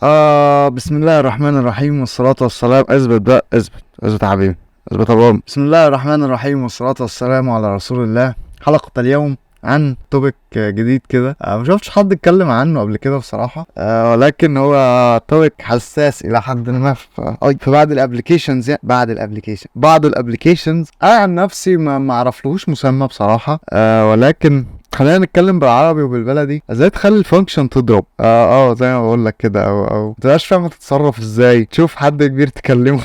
بسم الله الرحمن الرحيم والصلاة والسلام. اثبت بقى، اثبت يا حبيبي، اثبت يا بابا. بسم الله الرحمن الرحيم والصلاة والسلام على رسول الله. حلقة اليوم عن توبيك جديد كده، ما شفتش حد اتكلم عنه قبل كده بصراحة، ولكن هو توبيك حساس الى حد ما في بعض الابلكيشنز، يعني بعض الابلكيشنز انا عن نفسي ما اعرفلهوش مسمى بصراحة، ولكن خلينا نتكلم بالعربي وبالبلدي. ازاي تخلي الفانكشن تضرب؟ زي ما بقول لك كده، او متبقاش فاهم تتصرف ازاي. تشوف حد كبير تكلمه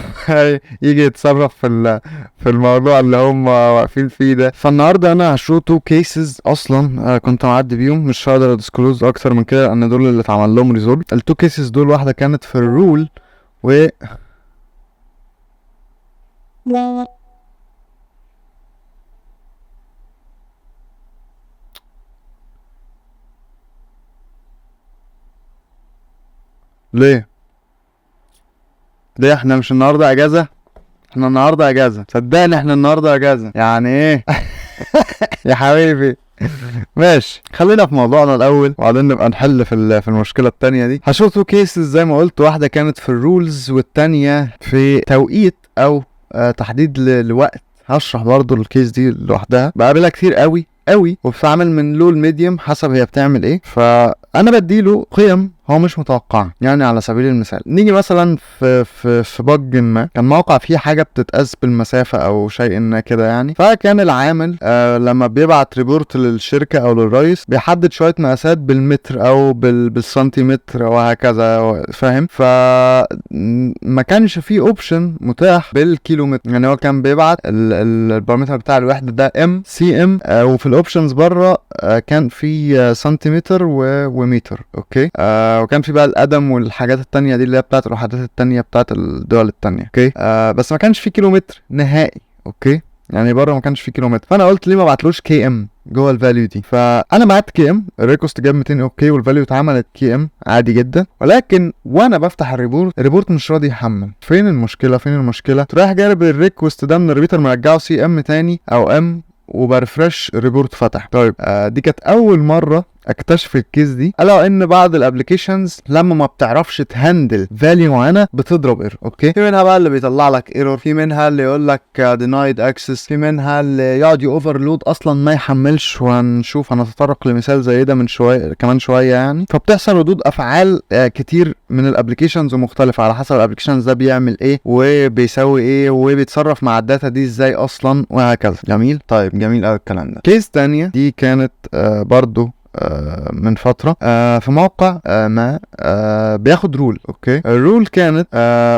يجي يتصرف في الموضوع اللي هم واقفين فيه ده. فالنهارده انا هشو تو كيسز اصلا كنت معدي بيهم، مش هقدر ادسكلوز اكتر من كده لان دول اللي اتعمل لهم ريزولف. التو كيسز دول واحده كانت في الرول و ليه احنا مش النهارده اجازه؟ احنا النهارده اجازه، صدقني احنا النهارده اجازه. يعني ايه؟ يا حبيبي ماشي، خلينا في موضوعنا الاول وبعدين نبقى نحل في المشكله التانية دي. هشوف تو كيسز زي ما قلت، واحده كانت في الرولز والتانية في توقيت او تحديد لوقت. هشرح برضو الكيس دي لوحدها، بقابلها كتير قوي وبتتعامل من لو الميديوم حسب هي بتعمل ايه. فانا بديله قيم هو مش متوقعها. يعني على سبيل المثال نيجي مثلا في بج ما، كان موقع فيه حاجه بتتقاس بالمسافه او شيء ما كده يعني. فكان العامل لما بيبعت ريبورت للشركه او للرئيس بيحدد شويه مقاسات بالمتر او بالسنتيمتر وهكذا، فاهم؟ فما كانش فيه اوبشن متاح بالكيلومتر. يعني هو كان بيبعت البارامتر بتاع الوحده ده ام سي ام، وفي الاوبشنز بره كان في سنتيمتر ومتر. اوكي. وكان في بقى القدم والحاجات التانية دي اللي هي بتاعت الوحدات التانية بتاعت الدول التانية. اوكي. بس ما كانش في كيلومتر نهائي. اوكي، يعني بره ما كانش في كيلومتر. فانا قلت ليه ما بعتلوش كي ام جوه الفاليو دي؟ فانا بعت كي ام، الريكوست جاب 200 اوكي والفاليو اتعملت كي ام عادي جدا، ولكن وانا بفتح الريبورت مش راضي يحمل. فين المشكله؟ تروح جايب الريكوست ده من الريبيتر مرجعه سي ام تاني او ام وبرفرش الريبورت فتح. طيب دي كانت اول مره اكتشف الكيس دي، الا ان بعض الابلكيشنز لما ما بتعرفش تهندل فاليو معينه بتضرب ايرور. اوكي، في منها بقى اللي بيطلع لك ايرور، في منها اللي يقول لك دينايد اكسس، في منها اللي يقعد اوفرلود اصلا ما يحملش. هنتطرق لمثال زي ده من كمان شويه يعني. فبتحصل ردود افعال كتير من الابلكيشنز مختلفه على حسب الابلكيشنز ده بيعمل ايه وبيسوي ايه وبيتصرف مع الداتا دي ازاي اصلا وهكذا. جميل. طيب جميل قوي الكلام ده. كيس تانية دي كانت برضو من فترة في موقع ما بياخد رول. اوكي، الرول كانت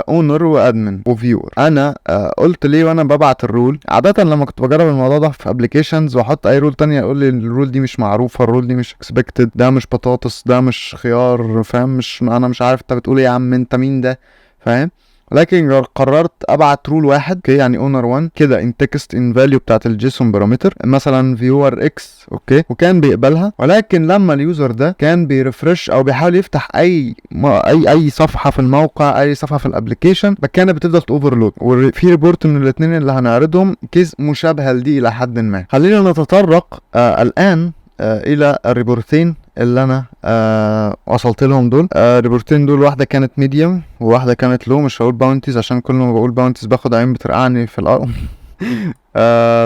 اونر وادمن وفيور. انا قلت ليه وانا ببعت الرول عادة لما كنت بجرب الموضوع ده في ابلكيشنز واحط اي رول تانية يقول لي الرول دي مش معروفة، الرول دي مش اكسبكتد، ده مش بطاطس، ده مش خيار، فاهم؟ انا مش عارف انت بتقول ايه يا عم، انت مين ده، فاهم؟ لكن قررت ابعت رول واحد. اوكي، يعني اونر 1 كده ان تكست ان فاليو بتاعت الجيسون بارامتر مثلا فيور اكس. اوكي، وكان بيقبلها. ولكن لما اليوزر ده كان بيرفرش او بيحاول يفتح اي صفحه في الموقع، اي صفحه في الابلكيشن، كانت بتفضل اوفرلود. وفي ريبورت من الاثنين اللي هنعرضهم كيس مشابهه لدي الى حد ما. خلينا نتطرق الان الى الريبورتين اللي انا وصلت لهم دول. الريبورتين دول واحده كانت ميديوم وواحده كانت لو. مش هقول باونتيز عشان كل ما بقول باونتيز باخد عين بترقعني في الارض.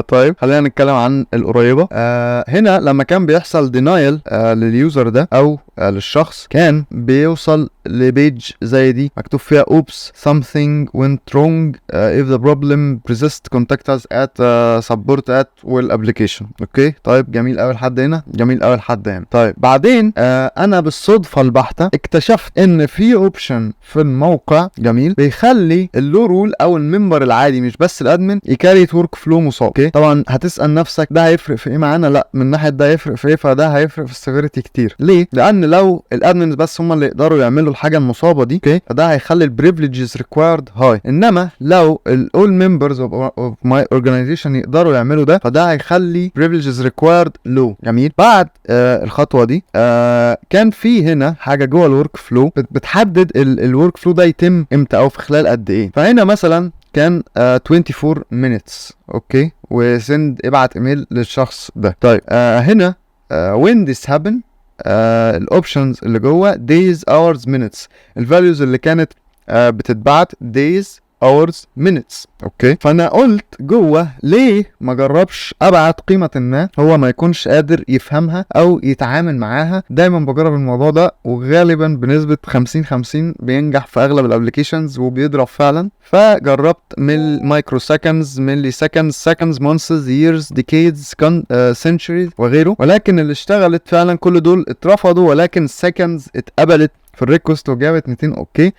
طيب خلينا نتكلم عن القريبه. هنا لما كان بيحصل دينايل لليوزر ده او للشخص، كان بيوصل لبيج زي دي مكتوب فيها oops something went wrong if the problem persists contact us at support at والapplication. اوكي، طيب جميل قوي لحد هنا، طيب بعدين انا بالصدفه البحته اكتشفت ان في اوبشن في الموقع جميل بيخلي اللو رول او الممبر العادي مش بس الادمن يكاريت ورك فلو مصاب. اوكي، طبعا هتسال نفسك ده هيفرق في ايه معانا؟ لا، من ناحيه ده هيفرق في ايه؟ فده هيفرق في السيفيريتي كتير. ليه؟ لان لو الادمنز بس هم اللي يقدروا يعملوا الحاجه المصابه دي، اوكي، فده هيخلي البريفليجز ريكوايرد هاي. انما لو الاول ممبرز اوف ماي اورجانيزيشن يقدروا يعملوا ده، فده هيخلي بريفليجز ريكوايرد لو. جميل. بعد الخطوه دي كان في هنا حاجه جوه الورك فلو بتحدد الورك فلو ده يتم امتى او في خلال قد ايه. فهنا مثلا كان 24 minutes. اوكي، وسند ابعت ايميل للشخص ده. طيب هنا when this happen الاوبشنز اللي جوه days hours minutes، الفاليوز اللي كانت بتتبعت days hours minutes. اوكي، فانا قلت جوه ليه ما جربش ابعت قيمه ما هو ما يكونش قادر يفهمها او يتعامل معاها. دايما بجرب الموضوع ده وغالبا بنسبه 50-50 بينجح في اغلب الابلكيشنز وبيضرب فعلا. فجربت من مايكرو سكندز، ملي سكندز، سكندز، مونثز، ييرز، ديكيدز، سنتشريز وغيره، ولكن اللي اشتغلت فعلا كل دول اترفضوا، ولكن السكندز اتقبلت في الريكوست وجابت 200 اوكي.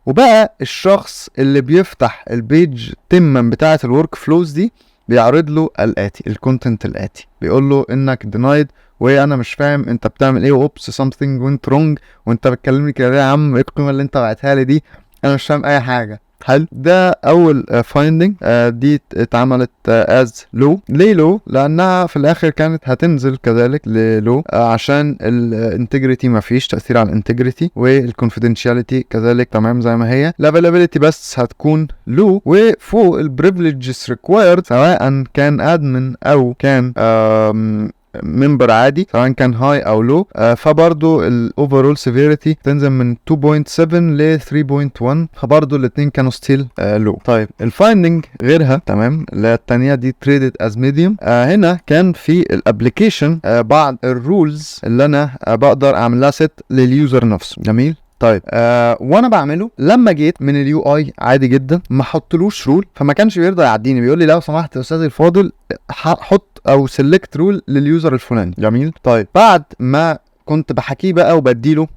وبقى الشخص اللي بيفتح البيج تما بتاعه الورك فلوز دي بيعرض له الاتي، الكونتنت الاتي، بيقول له انك دينايد وانا مش فاهم انت بتعمل ايه، اوبس something went wrong، وانت بتكلمني كده يا عم، ايه القيمه اللي انت بعتها لي دي، انا مش فاهم اي حاجه. حلو، ده اول فايندنج. دي اتعملت از لو. ليه لو؟ لانها في الاخر كانت هتنزل كذلك للو عشان الانتجريتي ما فيش تاثير على الانتجريتي، والكونفيدنشاليتي كذلك تمام زي ما هي، الافيلابيلتي بس هتكون لو، وفوق البريفليجز ريكوايرد سواء كان ادمن او كان ممبر عادي، سواء كان هاي او لو، فبرضو الاوفرول سيفيريتي تنزل من 2.7 ل 3.1، فبرضو الاثنين كانوا ستيل لو. طيب الفايندنج غيرها تمام، اللي هي الثانيه دي تريدد از ميديوم. هنا كان في الابلكيشن بعض الرولز اللي انا بقدر اعملها ست لليوزر نفسه. جميل. طيب وانا بعمله لما جيت من اليو اي عادي جدا ما حطلوش رول، فما كانش بيرضى يعديني، بيقول لي لو سمحت يا استاذ الفاضل حط او سيلكت رول لليوزر الفلاني. جميل. طيب بعد ما كنت بحكيه بقى وبديله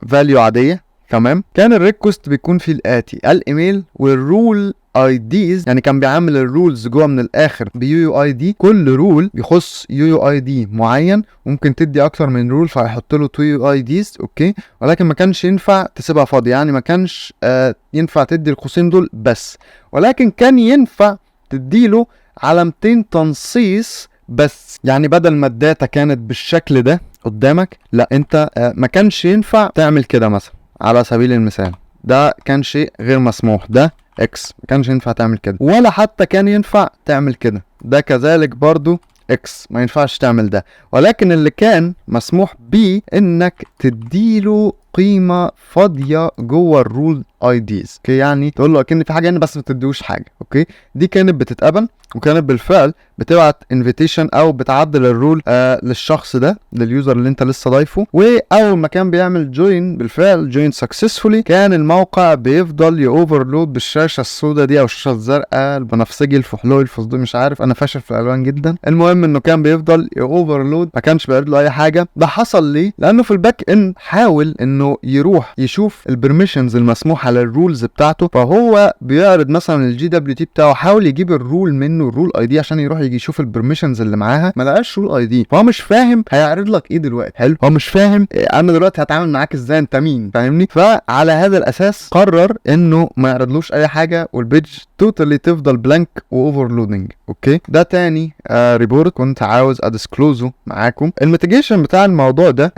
فاليو عاديه تمام، كان الريكوست بيكون فيه الاتي، الايميل والرول اي ديز، يعني كان بيعمل الرولز جوه من الاخر بيو يو اي دي، كل رول بيخص يو يو اي دي معين، ممكن تدي اكتر من رول فهيحط له 2 يو اي ديز اوكي، ولكن ما كانش ينفع تسيبها فاضيه، يعني ما كانش ينفع تدي القوسين دول بس، ولكن كان ينفع تديله علامتين تنصيص بس. يعني بدل ما الداتا كانت بالشكل ده قدامك، لا انت ما كانش ينفع تعمل كده مثلا على سبيل المثال، ده كان شيء غير مسموح، ده اكس ما كانش ينفع تعمل كده، ولا حتى كان ينفع تعمل كده، ده كذلك برضو اكس ما ينفعش تعمل ده، ولكن اللي كان مسموح بيه انك تديله قيمه فاضيه جوه الرول اي ديز اوكي، يعني تقول له اكن في حاجه هنا بس ما تديهوش حاجه اوكي. دي كانت بتتقبل وكانت بالفعل بتبعت انفيتيشن او بتعدل الرول للشخص ده، لليوزر اللي انت لسه ضايفه، واول ما كان بيعمل جوين بالفعل جوين سكسسفولي، كان الموقع بيفضل يوفرلود بالشاشه السوداء دي او الشاشه الزرقاء البنفسجي الفحلوي الفضي مش عارف، انا فاشل في الالوان جدا، المهم انه كان بيفضل يوفرلود، ما كانش بيعرض له اي حاجه. ده حصل ليه؟ لانه في الباك اند حاول انه يروح يشوف البرميشنز المسموحه للرولز بتاعته، فهو بيعرض مثلا الجي دبليو تي بتاعه، حاول يجيب الرول منه الرول اي دي عشان يروح يجي يشوف البرميشنز اللي معاها، ما لقاش رول اي دي، فهو مش فاهم هيعرض لك ايه دلوقتي. حلو، هو مش فاهم انا دلوقتي هتعامل معاك ازاي، انت مين، فاهمني؟ فعلى هذا الاساس قرر انه ما يعرضلوش اي حاجه والبيج توتالي تفضل بلانك واوفرلودنج اوكي. ده تاني ريبورت كنت عاوز ادسكلوزه معاكم. الميتيجيشن بتاع الموضوع ده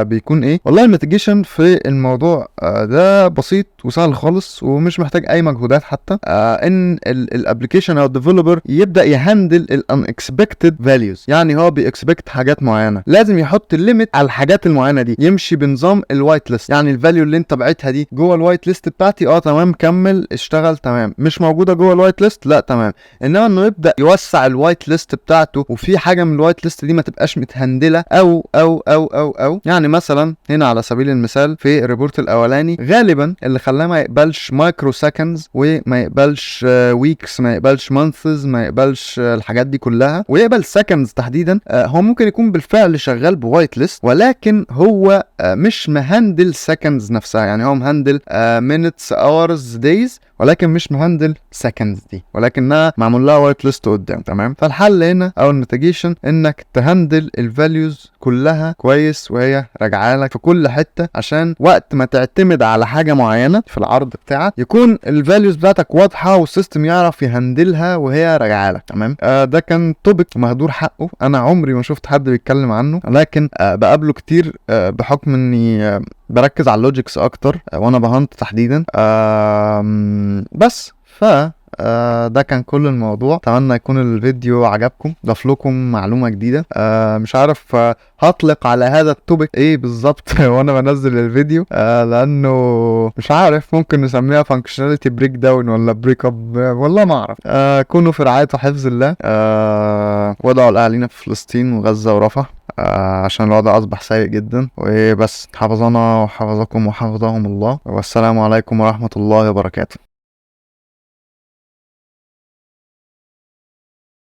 بيكون ايه؟ والله الميتيجيشن في الموضوع ده بسيط وسهل خالص ومش محتاج اي مجهودات حتى، ان الابلكيشن او الديفلوبر يبدا يهندل الانكسبكتد فاليوز، يعني هو بيكسبكت حاجات معينه، لازم يحط الليميت على الحاجات المعينه دي، يمشي بنظام الوايت ليست، يعني الفاليو اللي انت بعتها دي جوه الوايت ليست بتاعتي تمام كمل اشتغل تمام، مش موجوده جوه الوايت ليست لا تمام، انما انه يبدا يوسع الوايت ليست بتاعته وفي حاجه من الوايت ليست دي ما تبقاش متهندله او يعني مثلا هنا على سبيل المثال في الريبورت الاولاني غالبا اللي خلاه ما يقبلش مايكرو سكندز وما يقبلش ويكس ما يقبلش مانثز ما يقبلش الحاجات دي كلها ويقبل سكندز تحديدا، هو ممكن يكون بالفعل شغال بوايت ليست ولكن هو مش مهندل سكندز نفسها، يعني هو مهندل minutes hours days ولكن مش مهندل سكندز دي، ولكنها معمول لها وايت ليست قدام تمام. فالحل هنا او الميتيجيشن انك تهندل الفاليوز كلها كويس وهي راجعه لك في كل حته، عشان وقت ما تعتمد على حاجه معينه في العرض بتاعك يكون الفاليوز بتاعتك واضحه والسيستم يعرف يهندلها وهي راجعه لك تمام. ده كان توبيك مهدور حقه، انا عمري ما شفت حد بيتكلم عنه لكن بقابله كتير بحكم اني بركز على اللوجيكس اكتر وانا بهانت تحديدا بس ده كان كل الموضوع. اتمنى يكون الفيديو عجبكم، ضاف لكم معلومة جديدة. مش عارف هطلق على هذا التوبيك ايه بالظبط وانا بنزل الفيديو، لانه مش عارف، ممكن نسميها فانكشناليتي بريك داون ولا بريك اب، والله ما اعرف. كونوا في رعاية وحفظ الله، وادعوا لاهالينا في فلسطين وغزة ورفح، عشان الوضع اصبح سيء جدا. وبس، حفظنا وحفظكم وحفظهم الله، والسلام عليكم ورحمة الله وبركاته.